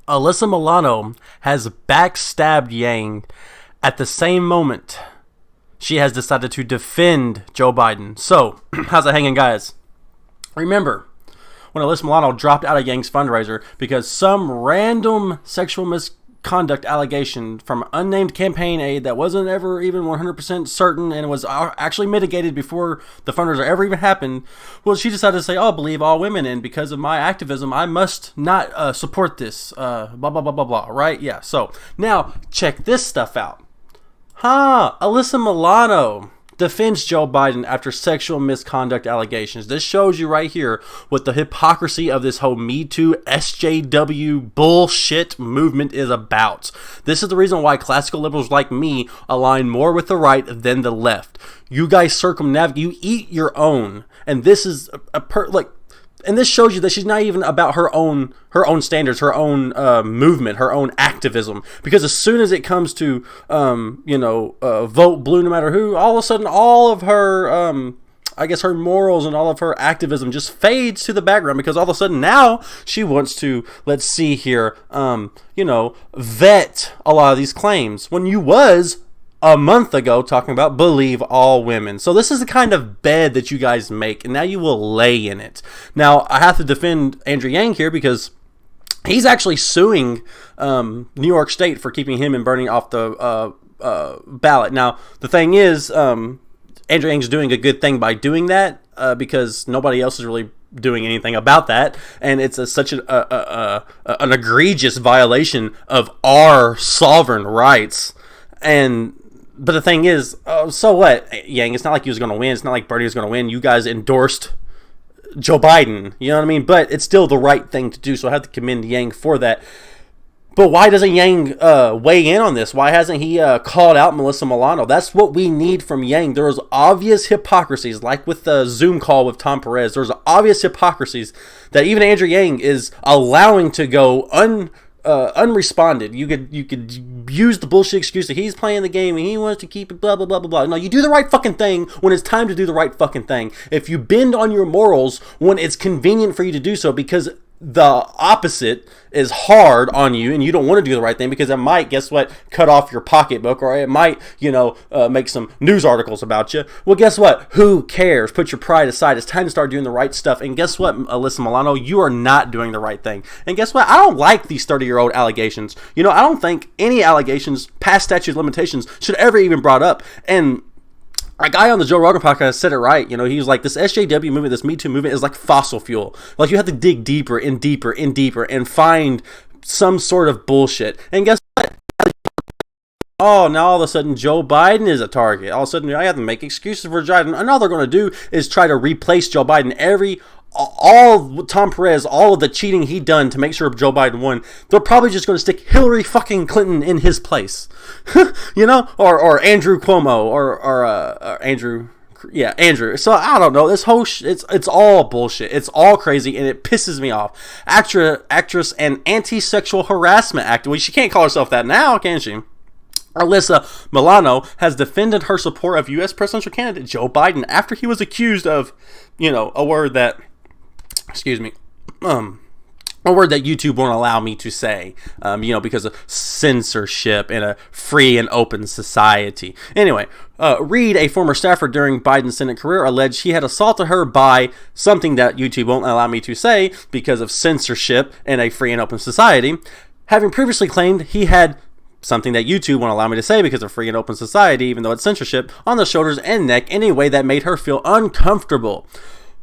Alyssa Milano has backstabbed Yang at the same moment she has decided to defend Joe Biden. So, how's it hanging, guys? Remember when Alyssa Milano dropped out of Yang's fundraiser because some random sexual misconduct allegation from unnamed campaign aide that wasn't ever even 100% certain and was actually mitigated before the fundraiser ever even happened? Well, she decided to say, "Oh, believe all women, and because of my activism, I must not support this." Blah blah blah blah blah. Right? Yeah. So now check this stuff out. Alyssa Milano defends Joe Biden after sexual misconduct allegations. This shows you right here what the hypocrisy of this whole Me Too SJW bullshit movement is about. This is the reason why classical liberals like me align more with the right than the left. You guys circumnavigate, you eat your own, and this is and this shows you that she's not even about her own standards, her own movement, her own activism. Because as soon as it comes to, vote blue no matter who, all of a sudden all of her, her morals and all of her activism just fades to the background. Because all of a sudden now she wants to, let's see here, vet a lot of these claims. When you was a month ago talking about believe all women. So this is the kind of bed that you guys make, and now you will lay in it. Now, I have to defend Andrew Yang here because he's actually suing New York State for keeping him and Bernie off the ballot. Now, the thing is, Andrew Yang's doing a good thing by doing that because nobody else is really doing anything about that, and it's such an egregious violation of our sovereign rights. But the thing is, so what, Yang? It's not like he was going to win. It's not like Bernie was going to win. You guys endorsed Joe Biden. You know what I mean? But it's still the right thing to do, so I have to commend Yang for that. But why doesn't Yang weigh in on this? Why hasn't he called out Alyssa Milano? That's what we need from Yang. There was obvious hypocrisies, like with the Zoom call with Tom Perez. There's obvious hypocrisies that even Andrew Yang is allowing to go unresponded. You could use the bullshit excuse that he's playing the game and he wants to keep it blah blah blah blah blah. No, you do the right fucking thing when it's time to do the right fucking thing. If you bend on your morals when it's convenient for you to do so because the opposite is hard on you and you don't want to do the right thing because it might, guess what, cut off your pocketbook, or it might, make some news articles about you. Well, guess what? Who cares? Put your pride aside. It's time to start doing the right stuff. And guess what, Alyssa Milano? You are not doing the right thing. And guess what? I don't like these 30-year-old allegations. I don't think any allegations past statute of limitations should ever even brought up. And a guy on the Joe Rogan podcast said it right. He was like, this SJW movement, this Me Too movement is like fossil fuel. Like, you have to dig deeper and deeper and deeper and find some sort of bullshit. And guess what? Oh, now all of a sudden Joe Biden is a target. All of a sudden I have to make excuses for Joe Biden. And all they're going to do is try to replace Joe Biden. All Tom Perez, all of the cheating he done to make sure Joe Biden won, they're probably just going to stick Hillary fucking Clinton in his place, or Andrew Cuomo, or Andrew. Yeah, Andrew. So I don't know. This whole it's all bullshit. It's all crazy, and it pisses me off. Actress and anti-sexual harassment actor. Well, she can't call herself that now, can she? Alyssa Milano has defended her support of U.S. presidential candidate Joe Biden after he was accused of, a word that, a word that YouTube won't allow me to say, because of censorship in a free and open society. Anyway, Reed, a former staffer during Biden's Senate career, alleged he had assaulted her by something that YouTube won't allow me to say because of censorship in a free and open society, having previously claimed he had something that YouTube won't allow me to say because of free and open society, even though it's censorship, on the shoulders and neck in a way that made her feel uncomfortable.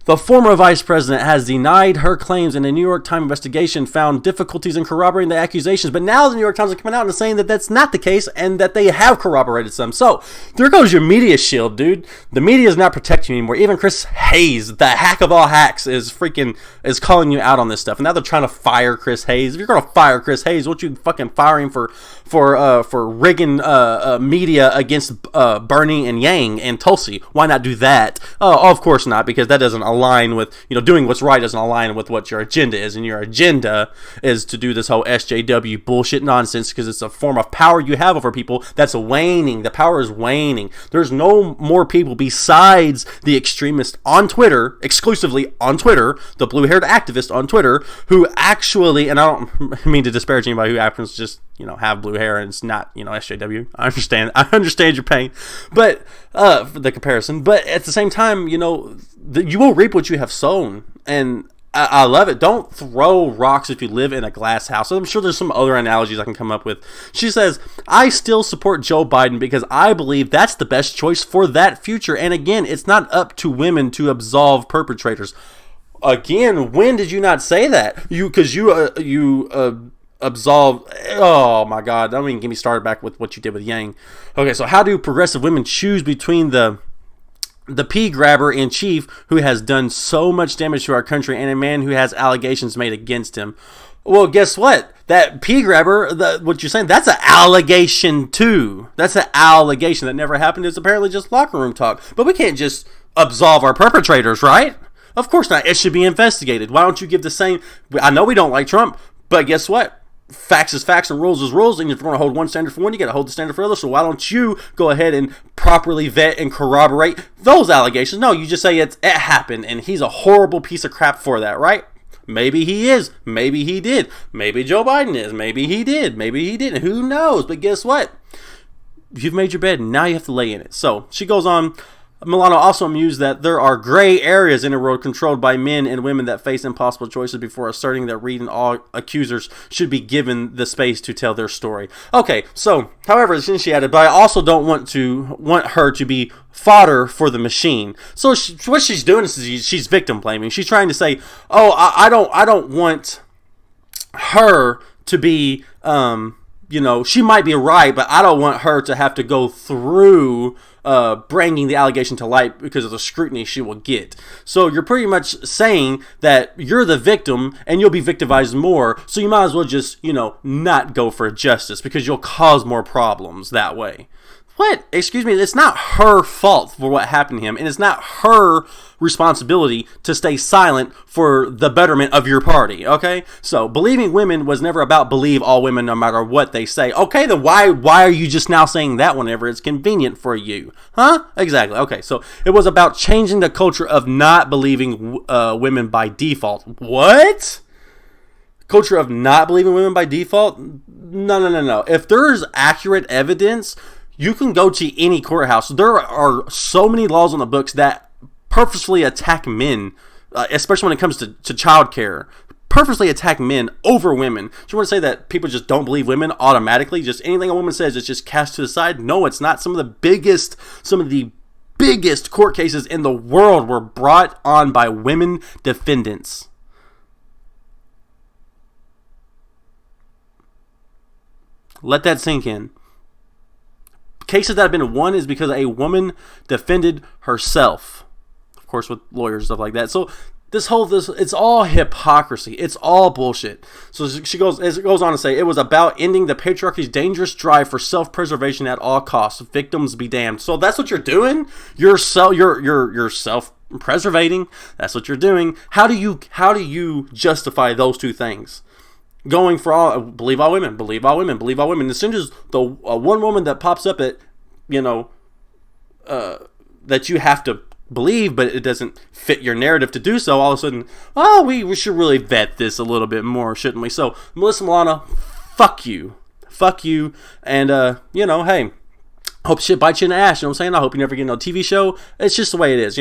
The former vice president has denied her claims, and a New York Times investigation found difficulties in corroborating the accusations. But now the New York Times are coming out and saying that that's not the case and that they have corroborated some. So there goes your media shield, dude. The media is not protecting you anymore. Even Chris Hayes, the hack of all hacks, is calling you out on this stuff. And now they're trying to fire Chris Hayes. If you're gonna fire Chris Hayes, what you fucking firing for rigging media against Bernie and Yang and Tulsi? Why not do that? Oh, of course not, because that doesn't align with, doing what's right doesn't align with what your agenda is. And your agenda is to do this whole SJW bullshit nonsense because it's a form of power you have over people that's waning. The power is waning. There's no more people besides the extremist on Twitter, exclusively on Twitter, the blue-haired activist on Twitter, who actually, and I don't mean to disparage anybody who happens to just, have blue hair and it's not, SJW. I understand your pain, but for the comparison. But at the same time, you will reap what you have sown, and I love it. Don't throw rocks if you live in a glass house. I'm sure there's some other analogies I can come up with. She says, I still support Joe Biden because I believe that's the best choice for that future. And again, it's not up to women to absolve perpetrators. Again, when did you not say that? You absolve. Oh my God! Don't even get me started back with what you did with Yang. Okay, so how do progressive women choose between the pea grabber in chief who has done so much damage to our country and a man who has allegations made against him? Well, guess what? That pea grabber, what you're saying, that's an allegation too. That's an allegation that never happened. It's apparently just locker room talk. But we can't just absolve our perpetrators, right? Of course not. It should be investigated. Why don't you give the same? I know we don't like Trump, but guess what? Facts is facts and rules is rules, and if you're going to hold one standard for one, you got to hold the standard for others. So why don't you go ahead and properly vet and corroborate those allegations? No, you just say it happened, and he's a horrible piece of crap for that, right? Maybe he is. Maybe he did. Maybe Joe Biden is. Maybe he did. Maybe he didn't. Who knows? But guess what? You've made your bed, and now you have to lay in it. So she goes on. Milano also amused that there are gray areas in a world controlled by men and women that face impossible choices before asserting that Reed and all accusers should be given the space to tell their story. Okay, so, however, since she added, but I also don't want her to be fodder for the machine. So what she's doing is she's victim blaming. She's trying to say, oh, I don't want her to be, she might be right, but I don't want her to have to go through bringing the allegation to light because of the scrutiny she will get. So you're pretty much saying that you're the victim and you'll be victimized more, so you might as well just, not go for justice because you'll cause more problems that way. What? Excuse me, it's not her fault for what happened to him, and it's not her responsibility to stay silent for the betterment of your party, okay? So, believing women was never about believe all women no matter what they say. Okay, then why are you just now saying that whenever it's convenient for you? Huh? Exactly. Okay, so it was about changing the culture of not believing women by default. What? Culture of not believing women by default? No. If there's accurate evidence, you can go to any courthouse. There are so many laws on the books that purposefully attack men, especially when it comes to child care. Purposely attack men over women. Do you want to say that people just don't believe women automatically? Just anything a woman says is just cast to the side? No, it's not. Some of the biggest court cases in the world were brought on by women defendants. Let that sink in. Cases that have been won is because a woman defended herself. Of course, with lawyers and stuff like that. So this it's all hypocrisy. It's all bullshit. So she goes on to say, it was about ending the patriarchy's dangerous drive for self-preservation at all costs. Victims be damned. So that's what you're doing? You're self-preservating. That's what you're doing. How do you justify those two things? Going for all, believe all women. As soon as the one woman that pops up at, that you have to believe, but it doesn't fit your narrative to do so, all of a sudden, oh, we should really vet this a little bit more, shouldn't we? So, Alyssa Milano, fuck you, and hey, hope shit bites you in the ass. You know what I'm saying? I hope you never get no TV show. It's just the way it is.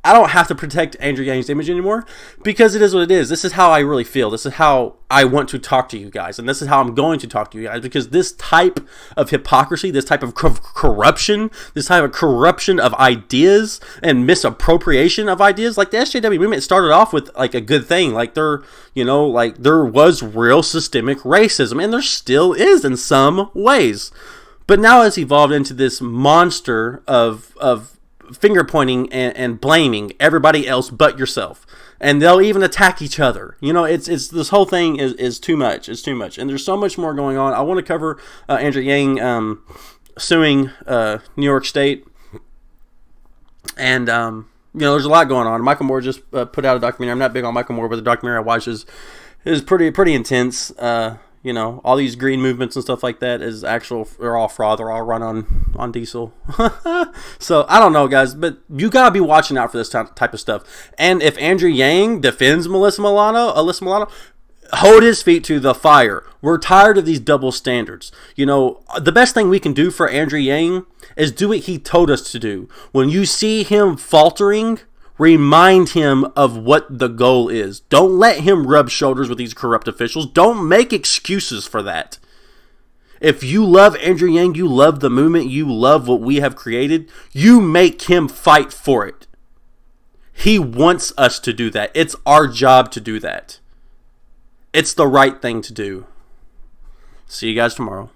I don't have to protect Andrew Yang's image anymore because it is what it is. This is how I really feel. This is how I want to talk to you guys. And this is how I'm going to talk to you guys because this type of hypocrisy, this type of corruption, this type of corruption of ideas and misappropriation of ideas, like the SJW movement started off with like a good thing. Like there was real systemic racism and there still is in some ways. But now it's evolved into this monster of finger pointing and blaming everybody else but yourself, and they'll even attack each other. It's this whole thing is too much. It's too much, and there's so much more going on. I want to cover Andrew Yang suing New York State, and there's a lot going on. Michael Moore just put out a documentary. I'm not big on Michael Moore, but the documentary I watched is pretty intense. All these green movements and stuff like that they're all fraud. They're all run on diesel. So I don't know, guys, but you gotta be watching out for this type of stuff. And if Andrew Yang defends Alyssa Milano, hold his feet to the fire. We're tired of these double standards. The best thing we can do for Andrew Yang is do what he told us to do. When you see him faltering, remind him of what the goal is. Don't let him rub shoulders with these corrupt officials. Don't make excuses for that. If you love Andrew Yang, you love the movement, you love what we have created, you make him fight for it. He wants us to do that. It's our job to do that. It's the right thing to do. See you guys tomorrow.